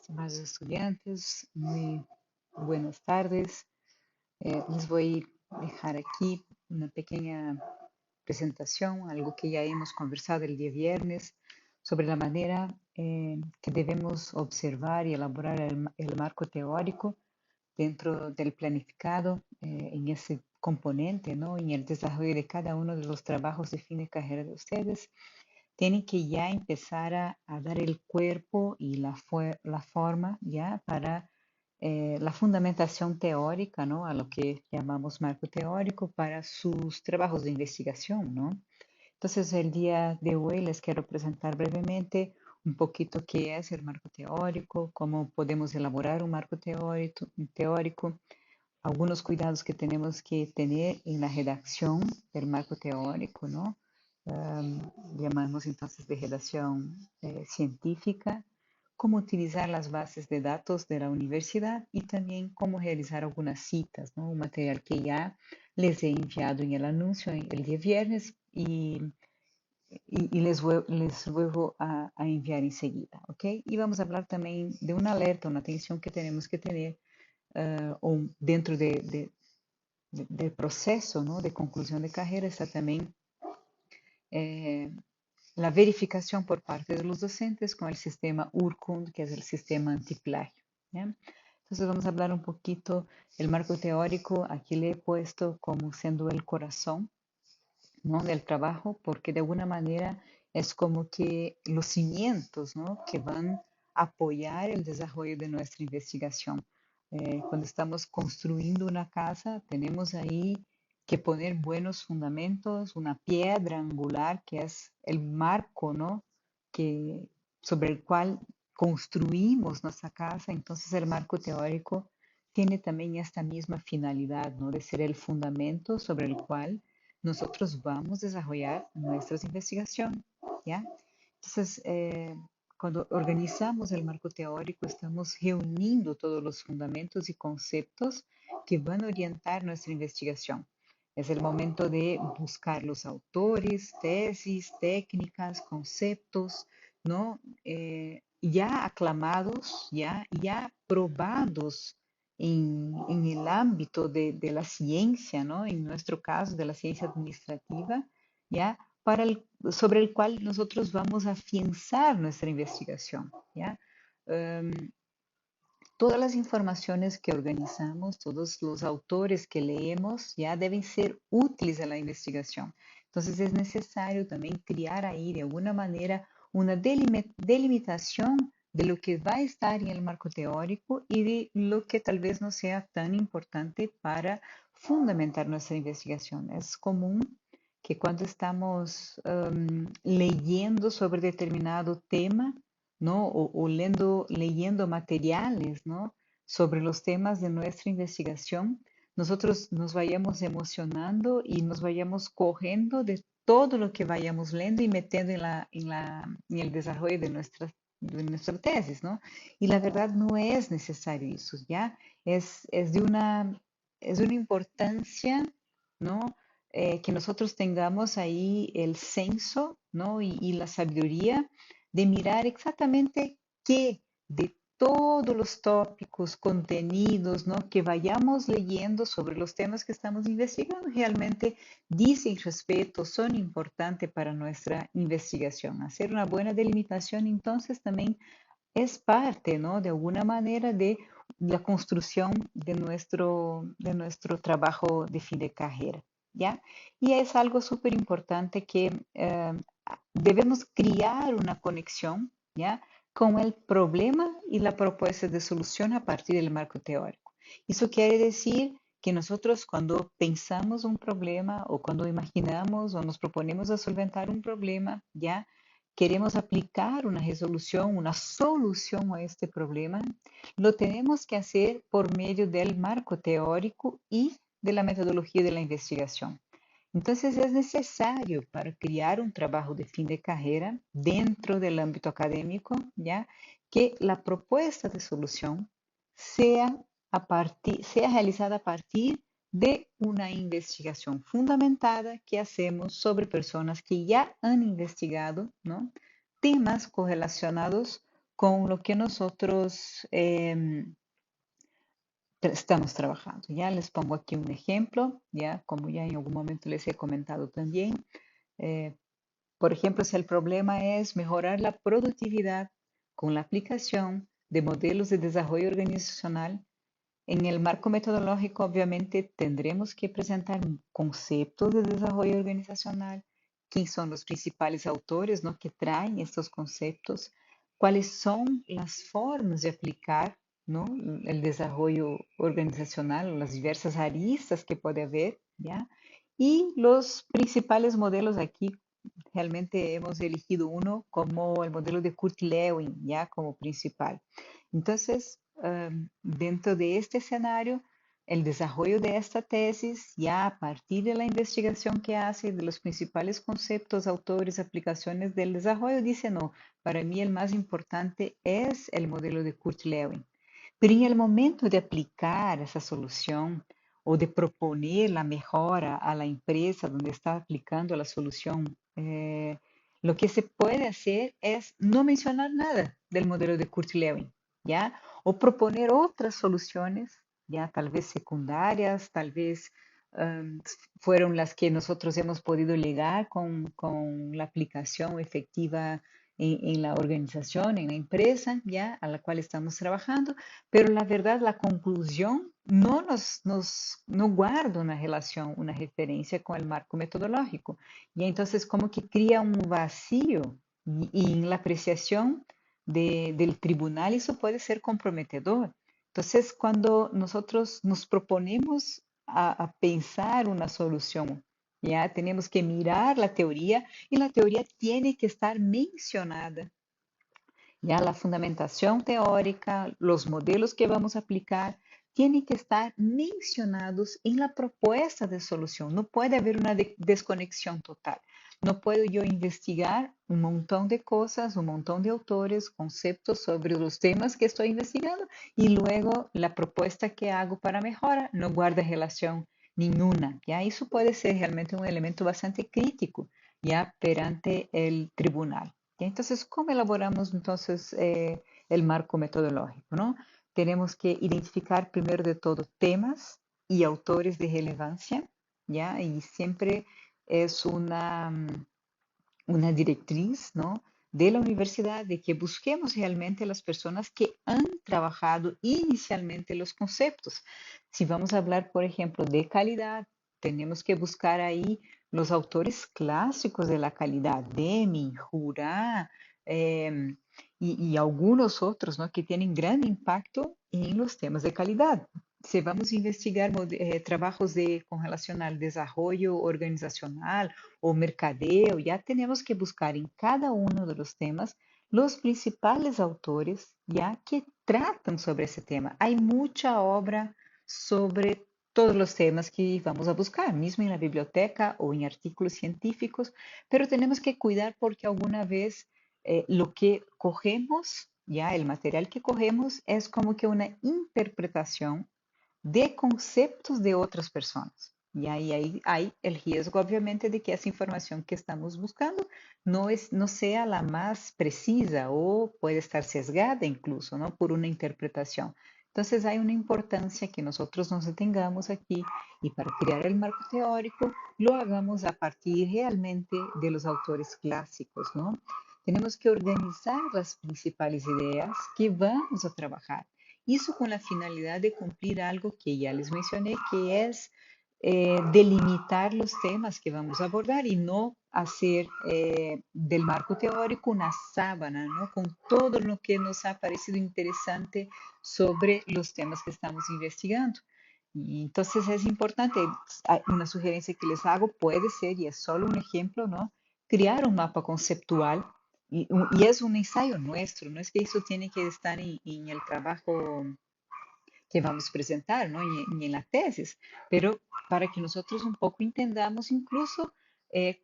estimados estudiantes, muy buenas tardes. Les voy a dejar aquí una pequeña presentación, algo que ya hemos conversado el día viernes, sobre la manera que debemos observar y elaborar el marco teórico dentro del planificado, en ese componente, ¿no? En el desarrollo de cada uno de los trabajos de fin de carrera de ustedes. Tienen que ya empezar a dar el cuerpo y la forma ya para la fundamentación teórica, ¿no? A lo que llamamos marco teórico para sus trabajos de investigación, ¿no? Entonces, el día de hoy les quiero presentar brevemente un poquito qué es el marco teórico, cómo podemos elaborar un marco teórico, algunos cuidados que tenemos que tener en la redacción del marco teórico, ¿no? Llamamos entonces de redacción científica, cómo utilizar las bases de datos de la universidad y también cómo realizar algunas citas, ¿no? Un material que ya les he enviado en el anuncio el día viernes y les vuelvo a enviar enseguida, ¿ok? Y vamos a hablar también de una alerta, una atención que tenemos que tener dentro del proceso, ¿no? De conclusión de carrera está también eh, la verificación por parte de los docentes con el sistema URCUND, que es el sistema antiplagio, ¿ya? Entonces vamos a hablar un poquito el marco teórico. Aquí le he puesto como siendo el corazón, ¿no? Del trabajo, porque de alguna manera es como que los cimientos, ¿no? Que van a apoyar el desarrollo de nuestra investigación. Cuando estamos construyendo una casa, tenemos ahí que poner buenos fundamentos, una piedra angular que es el marco, ¿no? Que, sobre el cual construimos nuestra casa. Entonces el marco teórico tiene también esta misma finalidad, ¿no? De ser el fundamento sobre el cual nosotros vamos a desarrollar nuestras investigaciones, ¿ya? Entonces, cuando organizamos el marco teórico, estamos reuniendo todos los fundamentos y conceptos que van a orientar nuestra investigación. Es el momento de buscar los autores, tesis, técnicas, conceptos, ¿no? Ya aclamados, ya probados en el ámbito de la ciencia, ¿no? En nuestro caso, de la ciencia administrativa, ¿ya? Sobre el cual nosotros vamos a afianzar nuestra investigación, ¿ya? Um, Todas las informaciones que organizamos, todos los autores que leemos, ya deben ser útiles a la investigación. Entonces es necesario también crear ahí de alguna manera una delimitación de lo que va a estar en el marco teórico y de lo que tal vez no sea tan importante para fundamentar nuestra investigación. Es común que cuando estamos leyendo sobre determinado tema, ¿no? O leyendo materiales, ¿no? Sobre los temas de nuestra investigación, nosotros nos vayamos emocionando y nos vayamos cogiendo de todo lo que vayamos leyendo y metiendo en el desarrollo de nuestra tesis, ¿no? Y la verdad no es necesario eso, ¿ya? Es de una importancia, ¿no? Que nosotros tengamos ahí el senso, ¿no? Y la sabiduría de mirar exactamente qué de todos los tópicos, contenidos, ¿no? Que vayamos leyendo sobre los temas que estamos investigando, realmente dicen respeto, son importantes para nuestra investigación. Hacer una buena delimitación, entonces, también es parte, ¿no? De alguna manera de la construcción de nuestro trabajo de fin de carrera, ¿ya? Y es algo súper importante que debemos crear una conexión, ¿ya? Con el problema y la propuesta de solución a partir del marco teórico. Eso quiere decir que nosotros cuando pensamos un problema o cuando imaginamos o nos proponemos a solventar un problema, ¿ya? Queremos aplicar una resolución, una solución a este problema, lo tenemos que hacer por medio del marco teórico y de la metodología de la investigación. Entonces es necesario para crear un trabajo de fin de carrera dentro del ámbito académico, ¿ya? Que la propuesta de solución sea, sea realizada a partir de una investigación fundamentada que hacemos sobre personas que ya han investigado, ¿no? Temas correlacionados con lo que nosotros estamos trabajando. Ya les pongo aquí un ejemplo, ya como ya en algún momento les he comentado también. eh, por ejemplo, si el problema es mejorar la productividad con la aplicación de modelos de desarrollo organizacional, en el marco metodológico, obviamente, tendremos que presentar conceptos de desarrollo organizacional, quiénes son los principales autores, ¿no?, que traen estos conceptos, cuáles son las formas de aplicar, ¿no?, el desarrollo organizacional, las diversas aristas que puede haber, ¿ya? Y los principales modelos aquí, realmente hemos elegido uno como el modelo de Kurt Lewin, ya como principal. Entonces, dentro de este escenario, el desarrollo de esta tesis, ya a partir de la investigación que hace de los principales conceptos, autores, aplicaciones del desarrollo, dice, no, para mí el más importante es el modelo de Kurt Lewin. Pero en el momento de aplicar esa solución o de proponer la mejora a la empresa donde está aplicando la solución, lo que se puede hacer es no mencionar nada del modelo de Kurt Lewin, ¿ya? O proponer otras soluciones, ya tal vez secundarias, tal vez fueron las que nosotros hemos podido llegar con la aplicación efectiva en la organización, en la empresa, ya a la cual estamos trabajando, pero la verdad, la conclusión no guarda una relación, una referencia con el marco metodológico. Y entonces como que crea un vacío y en la apreciación del tribunal eso puede ser comprometedor. Entonces, cuando nosotros nos proponemos a pensar una solución, ya tenemos que mirar la teoría y la teoría tiene que estar mencionada. Ya la fundamentación teórica, los modelos que vamos a aplicar, tienen que estar mencionados en la propuesta de solución. No puede haber una desconexión total. No puedo yo investigar un montón de cosas, un montón de autores, conceptos sobre los temas que estoy investigando y luego la propuesta que hago para mejora no guarda relación ninguna. ¿Ya? Eso puede ser realmente un elemento bastante crítico ya perante el tribunal. Entonces, ¿cómo elaboramos entonces el marco metodológico, ¿no? Tenemos que identificar primero de todo temas y autores de relevancia, ¿ya? Y siempre es una directriz, ¿no?, de la universidad de que busquemos realmente las personas que han trabajado inicialmente los conceptos. Si vamos a hablar, por ejemplo, de calidad, tenemos que buscar ahí los autores clásicos de la calidad, Deming, Jurá, em, y algunos otros, ¿no?, que tienen gran impacto en los temas de calidad. Si vamos a investigar trabajos con relación al desarrollo organizacional o mercadeo, ya tenemos que buscar en cada uno de los temas los principales autores ya que tratan sobre ese tema. Hay mucha obra sobre todos los temas que vamos a buscar, mismo en la biblioteca o en artículos científicos, pero tenemos que cuidar porque alguna vez lo que cogemos, ya el material que cogemos es como que una interpretación de conceptos de otras personas. Y ahí hay el riesgo, obviamente, de que esa información que estamos buscando no sea la más precisa o puede estar sesgada incluso, ¿no?, por una interpretación. Entonces hay una importancia que nosotros nos detengamos aquí y para crear el marco teórico lo hagamos a partir realmente de los autores clásicos, ¿no? Tenemos que organizar las principales ideas que vamos a trabajar. Eso con la finalidad de cumplir algo que ya les mencioné, que es delimitar los temas que vamos a abordar y no hacer del marco teórico una sábana, ¿no?, con todo lo que nos ha parecido interesante sobre los temas que estamos investigando. Y entonces es importante, una sugerencia que les hago puede ser, y es solo un ejemplo, ¿no?, crear un mapa conceptual y es un ensayo nuestro, no es que eso tiene que estar en el trabajo que vamos a presentar, ¿no?, y en la tesis, pero para que nosotros un poco entendamos incluso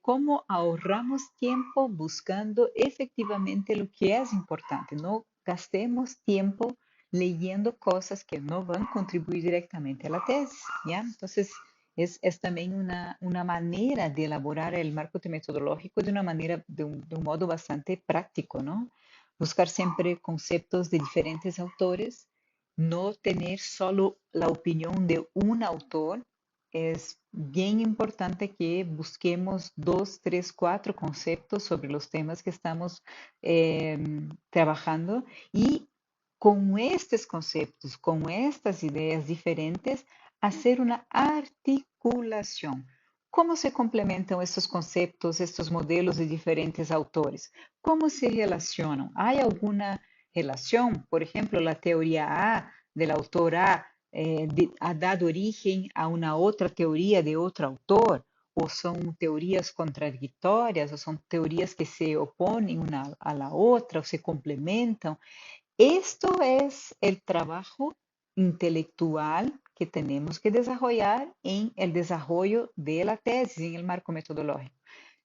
cómo ahorramos tiempo buscando efectivamente lo que es importante. No gastemos tiempo leyendo cosas que no van a contribuir directamente a la tesis, ¿ya? Entonces, es también una manera de elaborar el marco metodológico de una manera, de un modo bastante práctico, ¿no? buscar siempre conceptos de diferentes autores, no tener solo la opinión de un autor. Es bien importante que busquemos dos, tres, cuatro conceptos sobre los temas que estamos trabajando y con estos conceptos, con estas ideas diferentes, hacer una articulación. ¿Cómo se complementan estos conceptos, estos modelos de diferentes autores? ¿Cómo se relacionan? ¿Hay alguna relación? Por ejemplo, la teoría A del autor A ha dado origen a una otra teoría de otro autor, o son teorías contradictorias, o son teorías que se oponen una a la otra, o se complementan. Esto es el trabajo intelectual que tenemos que desarrollar en el desarrollo de la tesis, en el marco metodológico.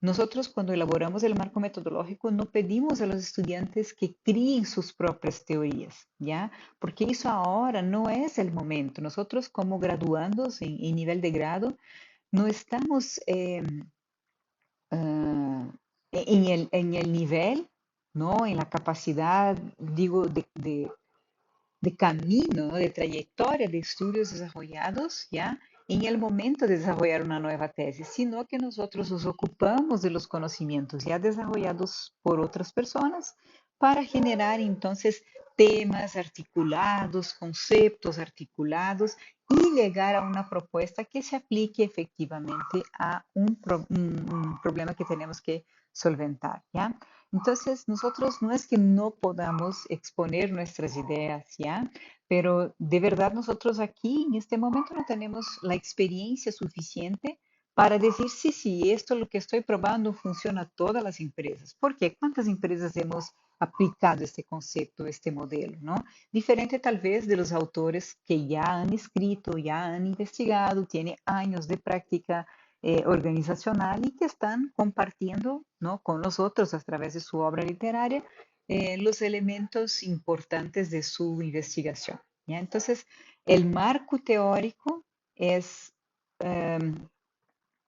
Nosotros cuando elaboramos el marco metodológico no pedimos a los estudiantes que críen sus propias teorías, ¿ya? Porque eso ahora no es el momento. Nosotros como graduandos en nivel de grado no estamos ah, en el nivel, ¿no? En la capacidad, digo, de camino, ¿no? De trayectoria de estudios desarrollados, ¿ya? En el momento de desarrollar una nueva tesis, sino que nosotros nos ocupamos de los conocimientos ya desarrollados por otras personas para generar entonces temas articulados, conceptos articulados y llegar a una propuesta que se aplique efectivamente a un problema que tenemos que solventar, ¿ya? Entonces, nosotros no es que no podamos exponer nuestras ideas, ¿ya? Pero de verdad nosotros aquí en este momento no tenemos la experiencia suficiente para decir, sí, sí, esto lo que estoy probando funciona a todas las empresas. ¿Por qué? ¿Cuántas empresas hemos aplicado este concepto, este modelo, ¿no? Diferente tal vez de los autores que ya han escrito, ya han investigado, tiene años de práctica organizacional y que están compartiendo, ¿no? Con nosotros a través de su obra literaria los elementos importantes de su investigación, ¿ya? Entonces, el marco teórico es, em,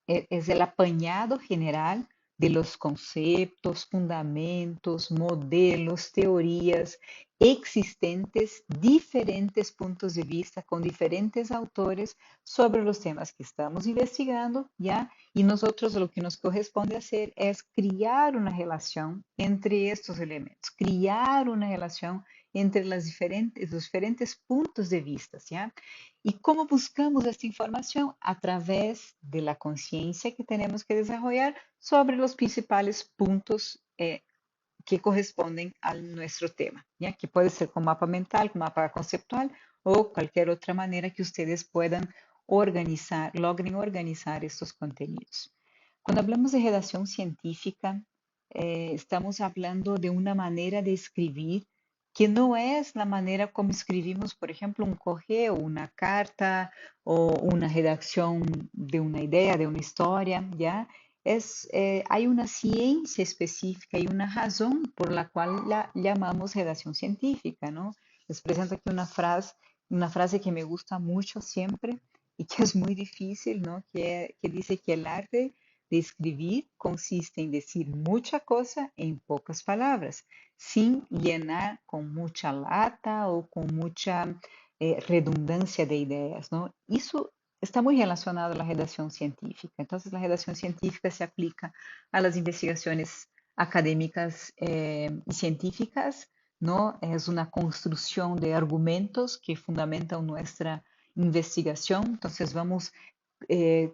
es el apañado general de los conceptos, fundamentos, modelos, teorías existentes, diferentes puntos de vista con diferentes autores sobre los temas que estamos investigando, ¿ya? Y nosotros lo que nos corresponde hacer es crear una relación entre estos elementos, crear una relación entre los diferentes puntos de vista, ¿ya? ¿Y cómo buscamos esta información? A través de la conciencia que tenemos que desarrollar sobre los principales puntos que corresponden a nuestro tema, ¿ya? Que puede ser con mapa mental, con mapa conceptual o cualquier otra manera que ustedes puedan organizar, logren organizar estos contenidos. Cuando hablamos de redacción científica, estamos hablando de una manera de escribir que no es la manera como escribimos, por ejemplo, un correo, una carta o una redacción de una idea, de una historia, ¿ya? Hay una ciencia específica y una razón por la cual la llamamos redacción científica, ¿no? Les presento aquí una frase que me gusta mucho siempre y que es muy difícil, ¿no? Que dice que el arte de escribir consiste en decir mucha cosa en pocas palabras, sin llenar con mucha lata o con mucha redundancia de ideas, ¿no? Eso está muy relacionado a la redacción científica. Entonces, la redacción científica se aplica a las investigaciones académicas y científicas, ¿no? Es una construcción de argumentos que fundamentan nuestra investigación. Entonces, vamos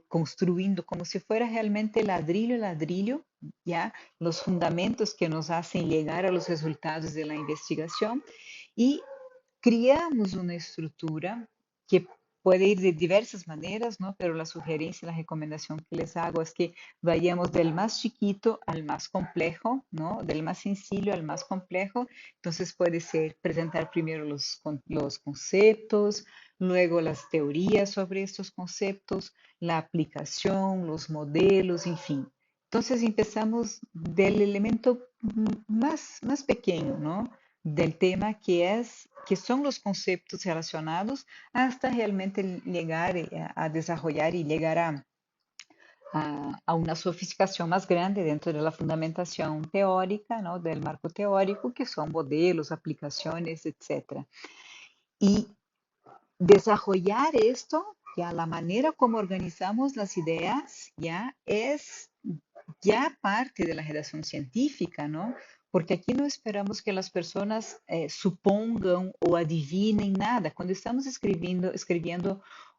construyendo como si fuera realmente ladrillo a ladrillo, ¿ya? Los fundamentos que nos hacen llegar a los resultados de la investigación y criamos una estructura que puede ir de diversas maneras, ¿no? Pero la sugerencia, la recomendación que les hago es que vayamos del más chiquito al más complejo, ¿no? Del más sencillo al más complejo. Entonces puede ser presentar primero los conceptos, luego las teorías sobre estos conceptos, la aplicación, los modelos, en fin. Entonces empezamos del elemento más pequeño, ¿no? Del tema que son los conceptos relacionados hasta realmente llegar a desarrollar y llegar a una sofisticación más grande dentro de la fundamentación teórica, ¿no? Del marco teórico, que son modelos, aplicaciones, etcétera. Y desarrollar esto, ya la manera como organizamos las ideas, ya es ya parte de la redacción científica, ¿no? Porque aquí no esperamos que las personas supongan o adivinen nada. Cuando estamos escribiendo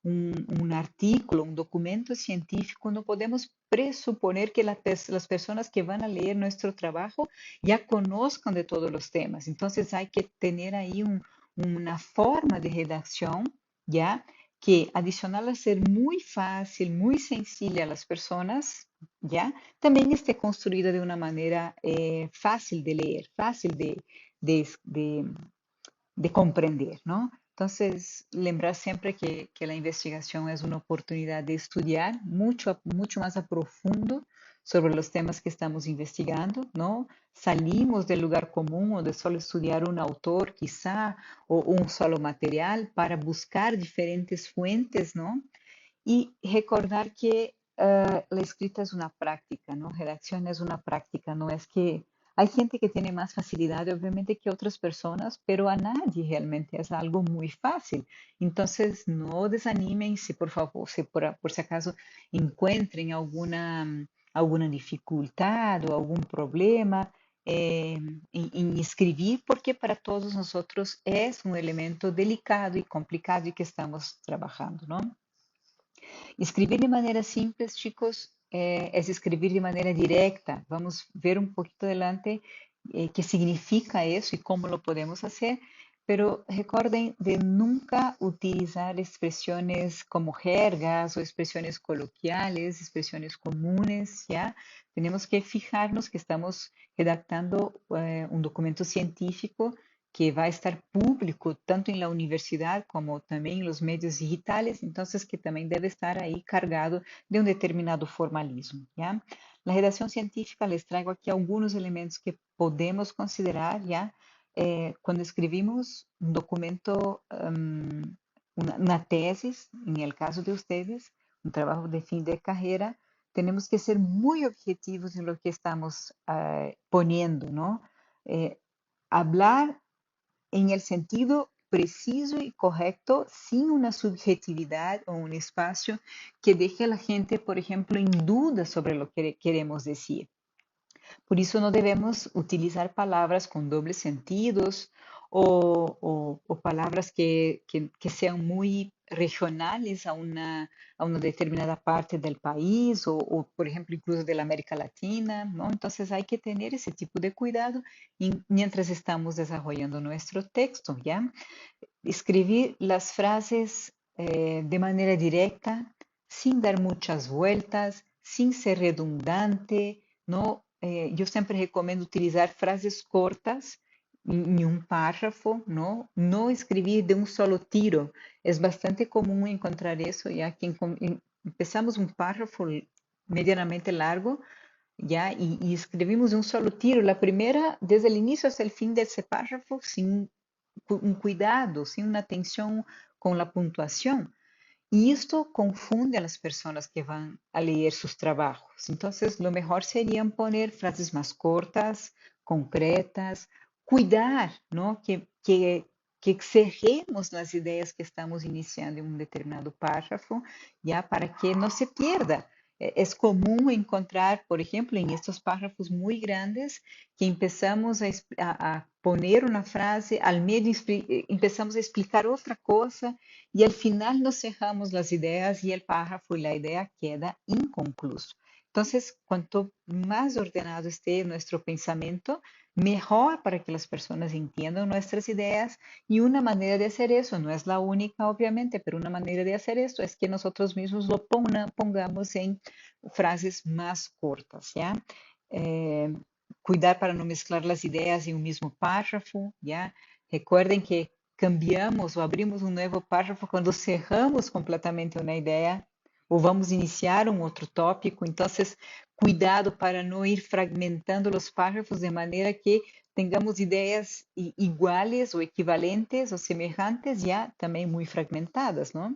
un artículo, un documento científico, no podemos presuponer que las personas que van a leer nuestro trabajo ya conozcan de todos los temas. Entonces hay que tener ahí una forma de redacción, ¿ya? Que adicional a ser muy fácil, muy sencilla a las personas, ¿ya? También esté construida de una manera fácil de leer, fácil de, de- de comprender, ¿no? Entonces, lembrar siempre que la investigación es una oportunidad de estudiar mucho, mucho más a profundo sobre los temas que estamos investigando, ¿no? Salimos del lugar común o de solo estudiar un autor quizá o un solo material para buscar diferentes fuentes, ¿no? Y recordar que la escrita es una práctica, ¿no? Redacción es una práctica, no es que hay gente que tiene más facilidad, obviamente, que otras personas, pero a nadie realmente es algo muy fácil. Entonces, no desanimen si por favor, si por si acaso encuentren alguna dificultad o algún problema en escribir, porque para todos nosotros es un elemento delicado y complicado y que estamos trabajando, ¿no? Escribir de manera simples, chicos, es escribir de manera directa. Vamos a ver un poquito adelante qué significa eso y cómo lo podemos hacer. Pero recuerden de nunca utilizar expresiones como jergas o expresiones coloquiales, expresiones comunes, ¿ya? Tenemos que fijarnos que estamos redactando un documento científico que va a estar público tanto en la universidad como también en los medios digitales, entonces que también debe estar ahí cargado de un determinado formalismo, ¿ya? La redacción científica les traigo aquí algunos elementos que podemos considerar, ¿ya? Cuando escribimos un documento, una tesis, en el caso de ustedes, un trabajo de fin de carrera, tenemos que ser muy objetivos en lo que estamos poniendo, ¿no? Eh, hablar en el sentido preciso y correcto, sin una subjetividad o un espacio que deje a la gente, por ejemplo, en duda sobre lo que queremos decir. Por eso no debemos utilizar palabras con dobles sentidos o palabras que sean muy regionales a una determinada parte del país por ejemplo, incluso de la América Latina, ¿no? Entonces hay que tener ese tipo de cuidado mientras estamos desarrollando nuestro texto, ¿ya? Escribir las frases de manera directa, sin dar muchas vueltas, sin ser redundante, ¿no? Yo siempre recomiendo utilizar frases cortas en un párrafo, ¿no? No escribir de un solo tiro. Es bastante común encontrar eso, ya que empezamos un párrafo medianamente largo, ya, y escribimos de un solo tiro. La primera, desde el inicio hasta el fin de ese párrafo, sin un cuidado, sin una atención con la puntuación. Y esto confunde a las personas que van a leer sus trabajos. Entonces, lo mejor sería poner frases más cortas, concretas, cuidar, ¿no? Que exageremos las ideas que estamos iniciando en un determinado párrafo, ya para que no se pierda. Es común encontrar, por ejemplo, en estos párrafos muy grandes, que empezamos a poner una frase, al medio empezamos a explicar otra cosa y al final nos cerramos las ideas y el párrafo y la idea queda inconcluso. Entonces, cuanto más ordenado esté nuestro pensamiento, mejor para que las personas entiendan nuestras ideas. Y una manera de hacer eso, no es la única, obviamente, pero una manera de hacer esto es que nosotros mismos lo pongamos en frases más cortas, ¿ya? Eh, cuidar para no mezclar las ideas en un mismo párrafo, ¿ya? Recuerden que cambiamos ou abrimos um novo párrafo quando cerramos completamente uma ideia ou vamos iniciar um outro tópico. Então, cuidado para não ir fragmentando os párrafos de maneira que tengamos ideias iguales ou equivalentes ou semelhantes, já também muito fragmentadas, não?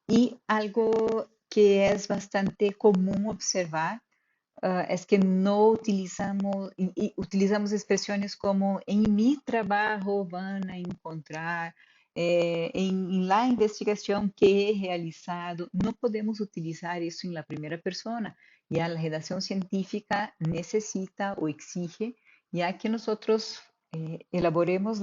E algo que es bastante común observar es que no utilizamos, y utilizamos expresiones como en mi trabajo van a encontrar, en la investigación que he realizado. No podemos utilizar eso en la primera persona. Ya la redacción científica necesita o exige ya que nosotros elaboremos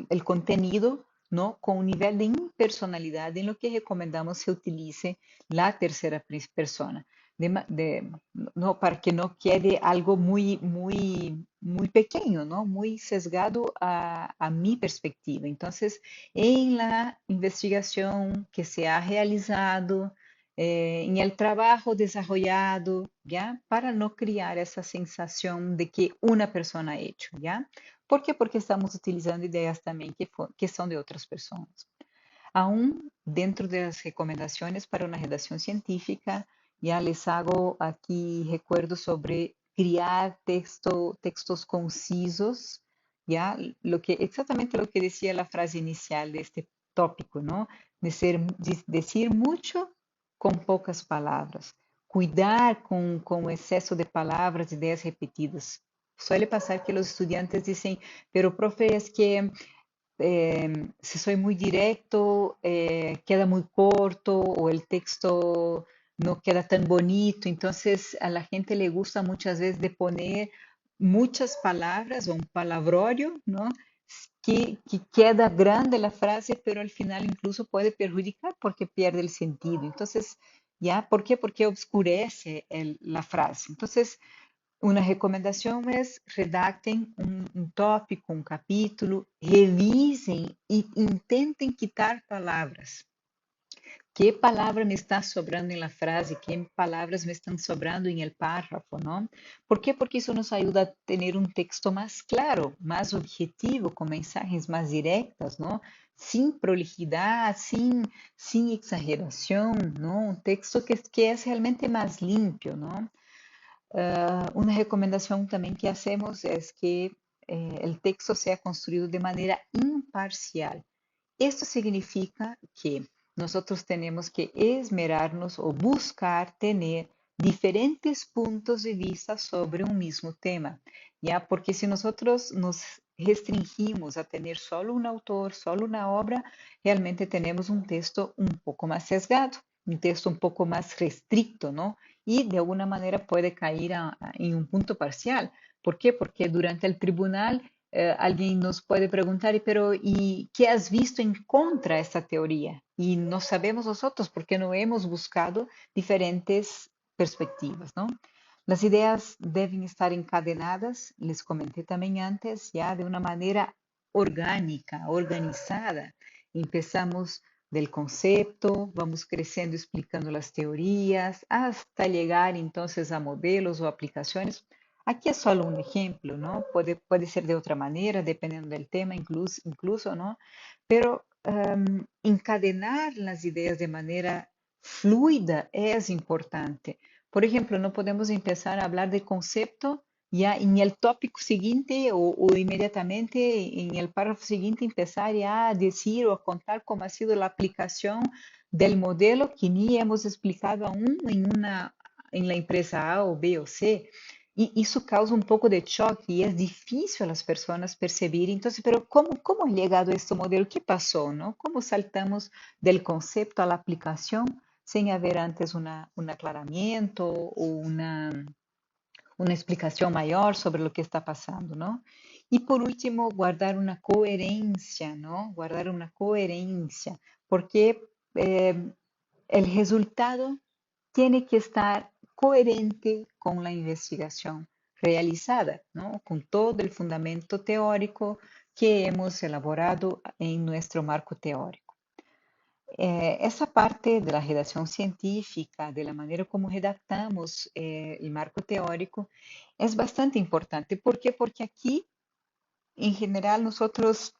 el contenido, ¿no? Con un nivel de impersonalidad en lo que recomendamos se utilice la tercera persona no, para que no quede algo muy pequeño, ¿no? Muy sesgado a mi perspectiva. Entonces, en la investigación que se ha realizado, en el trabajo desarrollado, ¿ya? Para no crear esa sensación de que una persona ha hecho, ¿ya? ¿Por qué? Porque estamos utilizando ideas también que son de otras personas. Aún dentro de las recomendaciones para una redacción científica, ya les hago aquí recuerdo sobre crear textos concisos, ya exactamente lo que decía la frase inicial de este tópico, ¿no? Decir mucho con pocas palabras, cuidar con exceso de palabras, ideas repetidas. Suele pasar que los estudiantes dicen, pero profe, es que si soy muy directo, queda muy corto o el texto no queda tan bonito. Entonces, a la gente le gusta muchas veces de poner muchas palabras o un palabrorio, ¿no? Que queda grande la frase, pero al final incluso puede perjudicar porque pierde el sentido. Entonces, ¿ya? ¿Por qué? Porque oscurece la frase. Entonces, una recomendación es redacten un tópico, un capítulo, revisen y intenten quitar palabras. ¿Qué palabra me está sobrando en la frase? ¿Qué palabras me están sobrando en el párrafo? ¿No? ¿Por qué? Porque eso nos ayuda a tener un texto más claro, más objetivo, con mensajes más directas, ¿no? Sin prolijidad, sin exageración, ¿no? Un texto que es realmente más limpio, ¿no? Una recomendación también que hacemos es que el texto sea construido de manera imparcial. Esto significa que nosotros tenemos que esmerarnos o buscar tener diferentes puntos de vista sobre un mismo tema, ¿ya? Porque si nosotros nos restringimos a tener solo un autor, solo una obra, realmente tenemos un texto un poco más sesgado, un texto un poco más restricto, ¿no? Y de alguna manera puede caer en un punto parcial. ¿Por qué? Porque durante el tribunal alguien nos puede preguntar, pero ¿y qué has visto en contra de esta teoría? Y no sabemos nosotros porque no hemos buscado diferentes perspectivas, ¿no? Las ideas deben estar encadenadas, les comenté también antes, ya de una manera orgánica, organizada. Empezamos del concepto, vamos creciendo explicando las teorías, hasta llegar entonces a modelos o aplicaciones. Aquí es solo un ejemplo, ¿no? Puede ser de otra manera, dependiendo del tema, incluso, ¿no? Pero encadenar las ideas de manera fluida es importante. Por ejemplo, no podemos empezar a hablar de concepto ya en el tópico siguiente o inmediatamente en el párrafo siguiente empezar ya a decir o a contar cómo ha sido la aplicación del modelo que ni hemos explicado aún en la empresa A o B o C. E isso causa um pouco de choque e é difícil as pessoas perceberem. Então, pero como é chegado a este modelo? O que passou, não? Como saltamos del concepto à aplicação sem haver antes um aclaramento ou uma explicação maior sobre o que está passando, não? E por último, guardar uma coerência, não? Guardar uma coerência, porque o resultado tiene que estar coherente con la investigación realizada, ¿no? Con todo el fundamento teórico que hemos elaborado en nuestro marco teórico. Essa parte de la redacción científica, de la manera como redactamos el marco teórico, es bastante importante. ¿Por qué? Porque aquí, en general, nosotros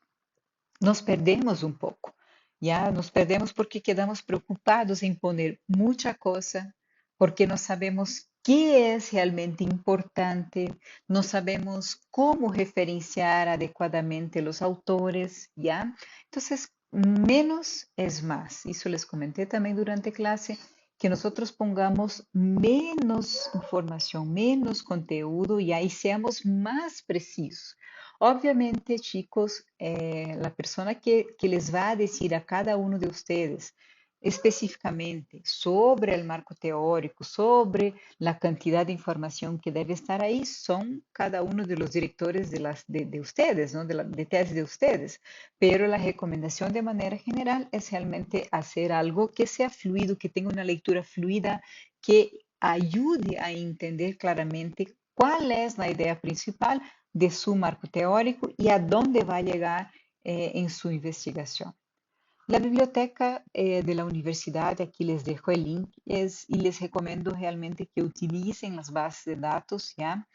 nos perdemos un poco. Ya nos perdemos porque quedamos preocupados en poner mucha cosa, porque no sabemos qué es realmente importante, no sabemos cómo referenciar adecuadamente los autores, ¿ya? Entonces, menos es más. Eso les comenté también durante clase. que nosotros pongamos menos información, menos conteúdo y ahí seamos más precisos. Obviamente, chicos, la persona que les va a decir a cada uno de ustedes específicamente sobre el marco teórico, sobre la cantidad de información que debe estar ahí, son cada uno de los directores de ustedes, ¿no? De tesis de ustedes. Pero la recomendación de manera general es realmente hacer algo que sea fluido, que tenga una lectura fluida, que ayude a entender claramente cuál es la idea principal de su marco teórico y a dónde va a llegar en su investigación. La biblioteca de la universidad, aquí les dejo el link, y les recomiendo realmente que utilicen las bases de datos, ¿ya?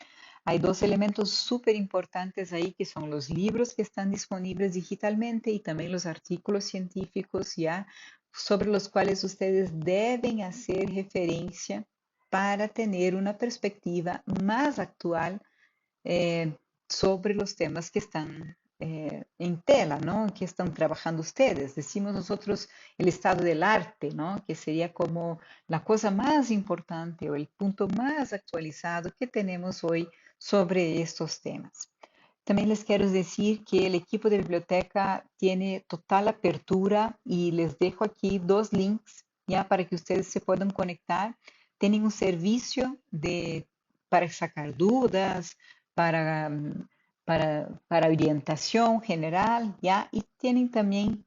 Hay dos elementos súper importantes ahí que son los libros que están disponibles digitalmente y también los artículos científicos, ¿ya? Sobre los cuales ustedes deben hacer referencia para tener una perspectiva más actual eh, sobre los temas que están en tela, ¿no? Que están trabajando ustedes. Decimos nosotros el estado del arte, ¿no? Que sería como la cosa más importante o el punto más actualizado que tenemos hoy sobre estos temas. También les quiero decir que el equipo de biblioteca tiene total apertura y les dejo aquí dos links ya para que ustedes se puedan conectar. Tienen un servicio para sacar dudas, para, para orientación general, ¿ya? Y tienen también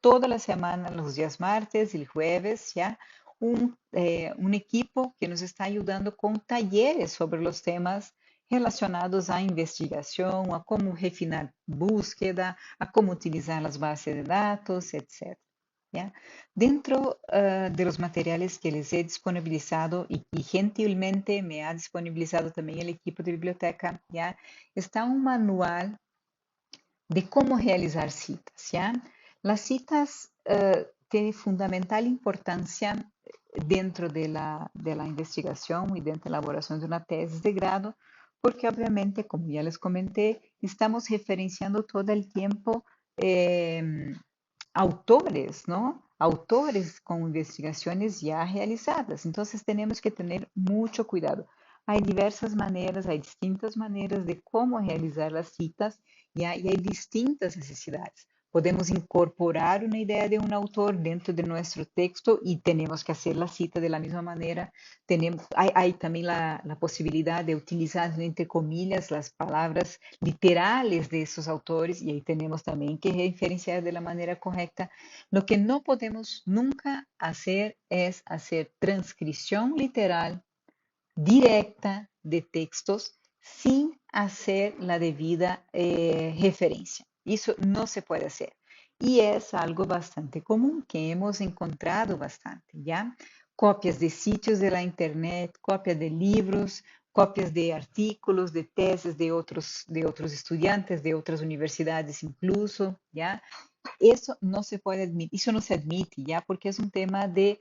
toda la semana, los días martes y el jueves, ¿ya? Un equipo que nos está ayudando con talleres sobre los temas relacionados à investigação, a como refinar búsqueda, a como utilizar as bases de dados, etc. ¿Ya? Dentro de los materiales que les he disponibilizado y gentilmente me ha disponibilizado también el equipo de biblioteca, ¿ya? Está un manual de cómo realizar citas, ¿ya? Las citas tienen fundamental importancia dentro de la investigación y dentro de la elaboración de una tesis de grado, porque obviamente, como ya les comenté, estamos referenciando todo el tiempo eh, autores, ¿no? Autores con investigaciones ya realizadas. Entonces tenemos que tener mucho cuidado. Hay diversas maneras, hay distintas maneras de cómo realizar las citas ¿ya? Y hay distintas necesidades. Podemos incorporar una idea de un autor dentro de nuestro texto y tenemos que hacer la cita de la misma manera. Hay también la posibilidad de utilizar, entre comillas, las palabras literales de esos autores y ahí tenemos también que referenciar de la manera correcta. Lo que no podemos nunca hacer es hacer transcripción literal directa de textos sin hacer la debida referencia. Eso no se puede hacer. Y es algo bastante común que hemos encontrado bastante, ¿ya? Copias de sitios de la internet, copias de libros, copias de artículos, de tesis de otros estudiantes, de otras universidades incluso, ¿ya? Eso no se puede admitir, eso no se admite, ¿ya? Porque es un tema de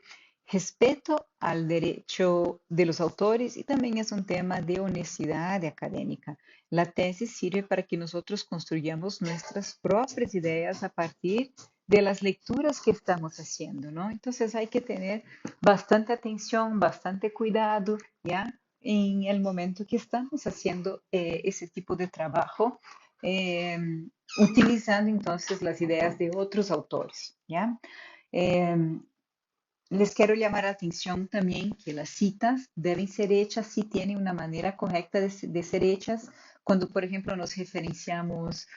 respeto al derecho de los autores y también es un tema de honestidad académica. La tesis sirve para que nosotros construyamos nuestras propias ideas a partir de las lecturas que estamos haciendo, ¿no? Entonces hay que tener bastante atención, bastante cuidado, ¿ya? En el momento que estamos haciendo ese tipo de trabajo. Eh, Utilizando entonces las ideas de otros autores, ¿ya? Eh, Les quiero llamar la atención también que las citas deben ser hechas si tienen una manera correcta de ser hechas. Cuando, por ejemplo, nos referenciamos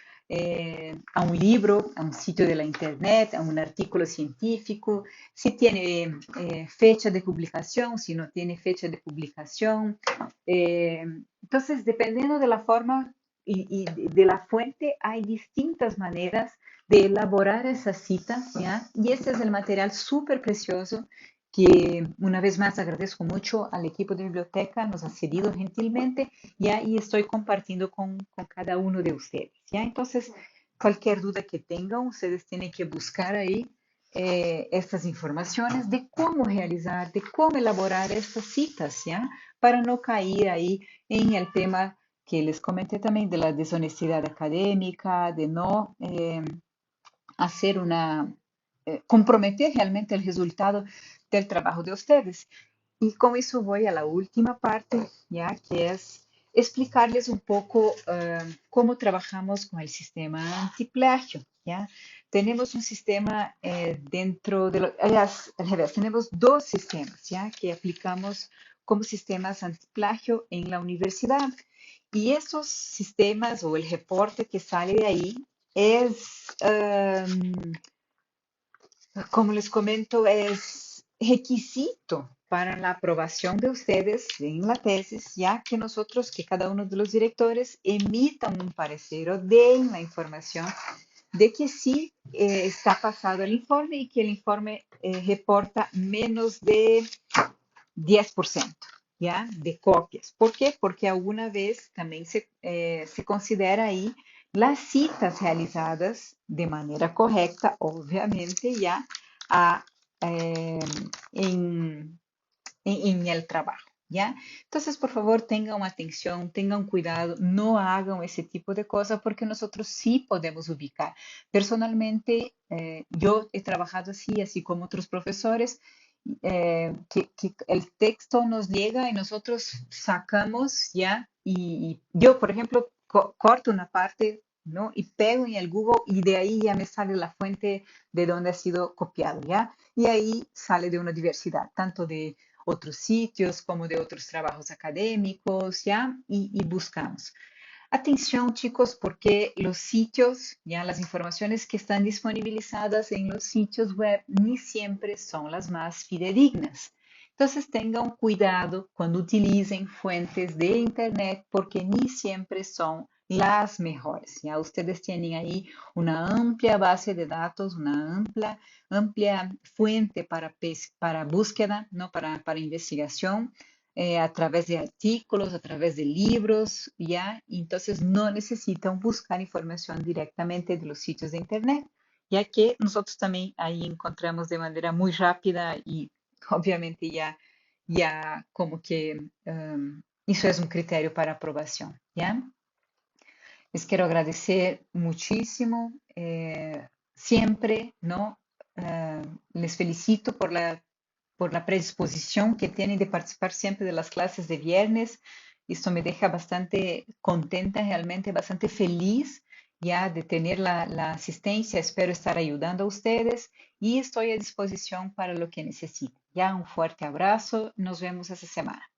a un libro, a un sitio de la internet, a un artículo científico, si tiene fecha de publicación, si no tiene fecha de publicación. Eh, entonces, dependiendo de la forma y de la fuente, hay distintas maneras de elaborar esas citas, ¿ya? Y ese es el material súper precioso que una vez más agradezco mucho al equipo de biblioteca, nos ha cedido gentilmente, ¿ya? Y estoy compartiendo con cada uno de ustedes, ¿ya? Entonces, cualquier duda que tengan, ustedes tienen que buscar ahí estas informaciones de cómo realizar, de cómo elaborar estas citas, ¿ya? Para no caer ahí en el tema que les comenté también de la deshonestidad académica, de no hacer una, comprometer realmente el resultado del trabajo de ustedes. Y con eso voy a la última parte, ya que es explicarles un poco cómo trabajamos con el sistema antiplagio, ¿ya? Tenemos un sistema dentro de al revés, tenemos dos sistemas, ¿ya? Que aplicamos como sistemas antiplagio en la universidad. Y esos sistemas o el reporte que sale de ahí es, como les comento, es requisito para la aprobación de ustedes en la tesis, ya que nosotros, que cada uno de los directores emitan un parecer o den la información de que sí está pasado el informe y que el informe reporta menos de 10%, ¿ya? De copias. ¿Por qué? Porque alguna vez también se considera ahí las citas realizadas de manera correcta, obviamente, ya a, eh, en, en el trabajo, ¿ya? Entonces, por favor, tengan atención, tengan cuidado, no hagan ese tipo de cosas porque nosotros sí podemos ubicar. Personalmente, yo he trabajado así, así como otros profesores, que el texto nos llega y nosotros sacamos ya, y yo, por ejemplo, corto una parte, ¿no? Y pego en el Google y de ahí ya me sale la fuente de donde ha sido copiado, ¿ya? Y ahí sale de una diversidad, tanto de otros sitios como de otros trabajos académicos, ¿ya? Y buscamos. Atención, chicos, porque los sitios, ya las informaciones que están disponibilizadas en los sitios web ni siempre son las más fidedignas. Entonces tengan cuidado cuando utilicen fuentes de Internet porque ni siempre son las mejores. Ya ustedes tienen ahí una amplia base de datos, una amplia fuente para búsqueda, ¿no? Para investigación a través de artículos, a través de libros, ¿ya? Entonces no necesitan buscar información directamente de los sitios de Internet, ya que nosotros también ahí encontramos de manera muy rápida y obviamente ya como que eso es un criterio para aprobación, ¿ya? Les quiero agradecer muchísimo, siempre, ¿no? Eh, Les felicito por la predisposición que tienen de participar siempre de las clases de viernes. Esto me deja bastante contenta, realmente bastante feliz ya de tener la asistencia. Espero estar ayudando a ustedes y estoy a disposición para lo que necesiten. Ya un fuerte abrazo. Nos vemos esta semana.